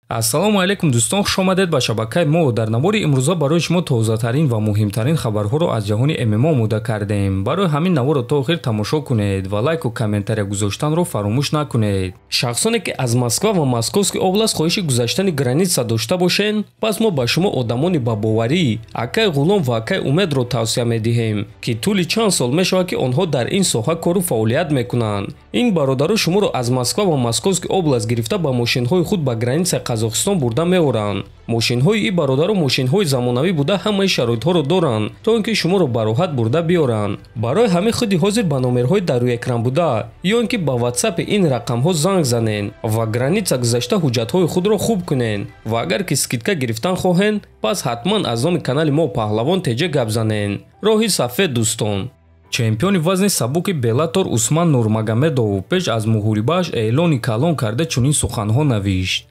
ассалому алайкум дӯстон, хуш омадед ба шабакаи мо. дар навори имрӯза барои шумо тозатарин ва муҳимтарин хабарҳоро аз ҷаҳони ММА омода кардем. барои ҳамин наворро то охир тамошо кунед ва лайку комментария гузоштанро фаромӯш накунед. шахсоне ки аз Москва ва Московский област хоҳиши гузаштани граница дошта бошед, пас мо ба шумо одамони бабоварӣ Акай Ғулом ва Акай Умедро тавсия медиҳем, ки тӯли чанд сол мешавад ки онҳо дар ин соҳа кору фаъолият мекунанд. ин бародару шуморо аз Москва ва Московский област гирифта ба мошинҳои худ ба границаи Қазоқистон бурда меоранд. мошинҳои ин бародару мошинҳои замонавӣ буда ҳамаи шароитҳоро доранд, то ин ки шуморо ба роҳат бурда биёранд. барои ҳамин худи ҳозир ба номерҳои дар рӯи экран буда ё ин ки ба WhatsApp ин рақамҳо занг занед ва граница гузашта ҳуҷҷатҳои худро хуб кунед. ва агар ки скидка гирифтан хоҳед, пас ҳатман аз номи канали мо Паҳлавон теҷа гап занед. роҳи сафед дӯстон. чемпиони вазни сабуки Беллатор Усман Нурмагомедов пеш аз муҳорибааш эълони калон карда чунин суханҳо навишт: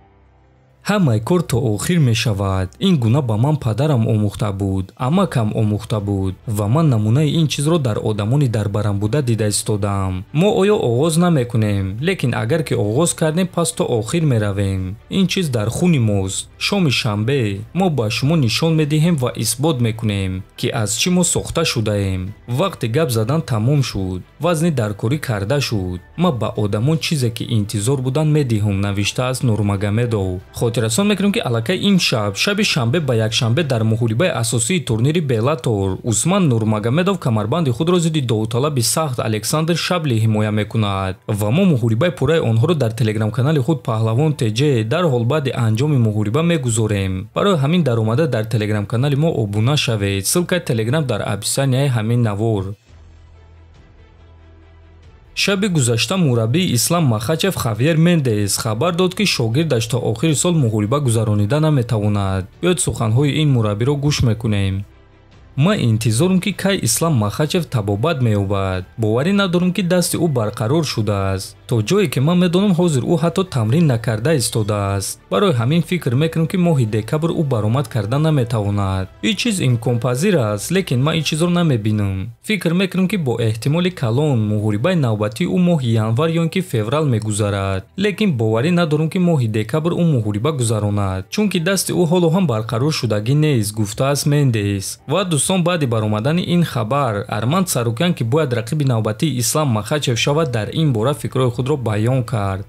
ҳамаи кор то охир мешавад. ин гуна ба ман падарам омӯхта буд, амакам омӯхта буд ва ман намунаи ин чизро дар одамони дарбарам буда дида истодам. мо оё оғоз намекунем, лекин агар ки оғоз кардем, пас то охир меравем. ин чиз дар хуни мост. шоми шанбе мо ба шумо нишон медиҳем ва исбот мекунем ки аз чӣ мо сохта шудаем. вақти гап задан тамом шуд, вазни даркорӣ карда шуд. ма ба одамон чизе ки интизор будан медиҳам, навиштааст Нурмагомедов. хотиррасон мекунем ки аллакай имшаб шаби шанбе ба якшанбе дар муҳорибаи асосии турнири Беллатор Усман Нурмагомедов камарбанди худро зидди довталаби сахт Александр Шабли ҳимоя мекунад ва мо муҳорибаи пурраи онҳоро дар телеграм-канали худ Паҳлавон ТЖ дарҳол баъди анҷоми муҳориба мегузорем. барои ҳамин даромада дар телеграм-канали мо обуна шавед. ссилкаи телеграм дар описанияи ҳамин навор. шаби гузашта мураббии Ислам Махачев Хавьер Мендес хабар дод ки шогирдаш то охири сол муҳориба гузаронида наметавонад. биёед суханҳои ин мураббиро гӯш мекунем. ман интизорам ки кай Ислам Махачев табобат меёбад. боварӣ надорам ки дасти ӯ барқарор шудааст. то ҷое ки ман медонам ҳозир ӯ ҳатто тамрин накарда истодааст. барои ҳамин фикр мекунам ки моҳи декабр ӯ баромад карда наметавонад. ин чиз имконпазир аст, лекин ман ин чизро намебинам. фикр мекунам ки бо эҳтимоли калон муҳорибаи навбатии ӯ моҳи январ ё ин ки феврал мегузарад. лекин боварӣ надорам ки моҳи декабр ӯ муҳориба гузаронад, чунки дасти ӯ ҳоло ҳам барқарор шудагӣ нест, гуфтааст Мендес. ва дӯстон, баъди баромадани ин хабар Арманд Сарукян ки бояд рақиби навбатии Ислам Махачев шавад, дар ин бора фикрҳои худро баён кард.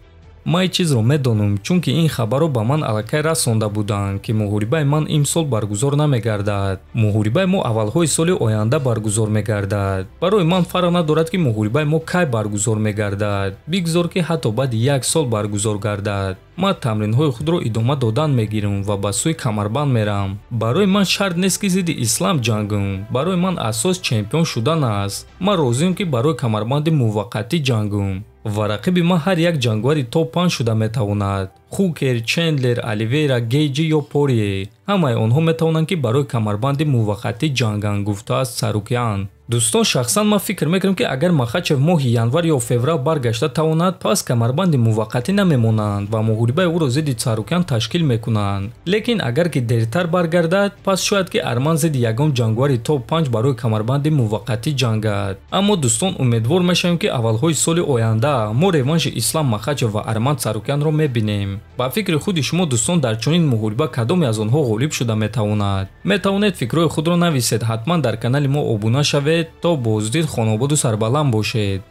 ман ин чизро медонам, чунки ин хабарро ба ман аллакай расонда буданд ки муҳорибаи ман имсол баргузор намегардад. муҳорибаи мо аввалҳои соли оянда баргузор мегардад. барои ман фарқ надорад ки муҳорибаи мо кай баргузор мегардад. бигзор ки ҳатто баъди як сол баргузор гардад. ман тамринҳои худро идома додан мегирам ва ба сӯи камарбанд мерам. барои ман шарт нест ки зидди ислам ҷангам. барои ман асос чемпион шудан аст. ман розиам ки барои камарбанди муваққатӣ ҷангам. ва рақиби ман ҳар як ҷангвари топ 5 шуда метавонад. Хукер, Чендлер, Оливейра, Гейҷи ё Порие. ҳамаи онҳо метавонанд ки барои камарбанди муваққатӣ ҷанганд, гуфтааст Сарукян. дӯстон, шахсан ман фикр мекунам ки агар Махачев моҳи январ ё феврал баргашта тавонад, пас камарбанди муваққатӣ намемонанд ва муҳорибаи ӯро зидди Сарукян ташкил мекунанд. лекин агар ки дертар баргардад, пас шояд ки Арман зидди ягон ҷангвари топ 5 барои камарбанди муваққатӣ ҷангад. аммо дӯстон, умедвор мешавем ки аввалҳои соли оянда мо реванши Ислам Махачев ва Арманд Сарукянро мебинем. ба фикри худи шумо дӯстон, дар чунин муҳориба кадоме аз онҳо ғолиб шуда метавонад? метавонед фикрҳои худро нависед. ҳатман дар канали мо обуна шавед. то боздид, хонободу сарбаланд бошед.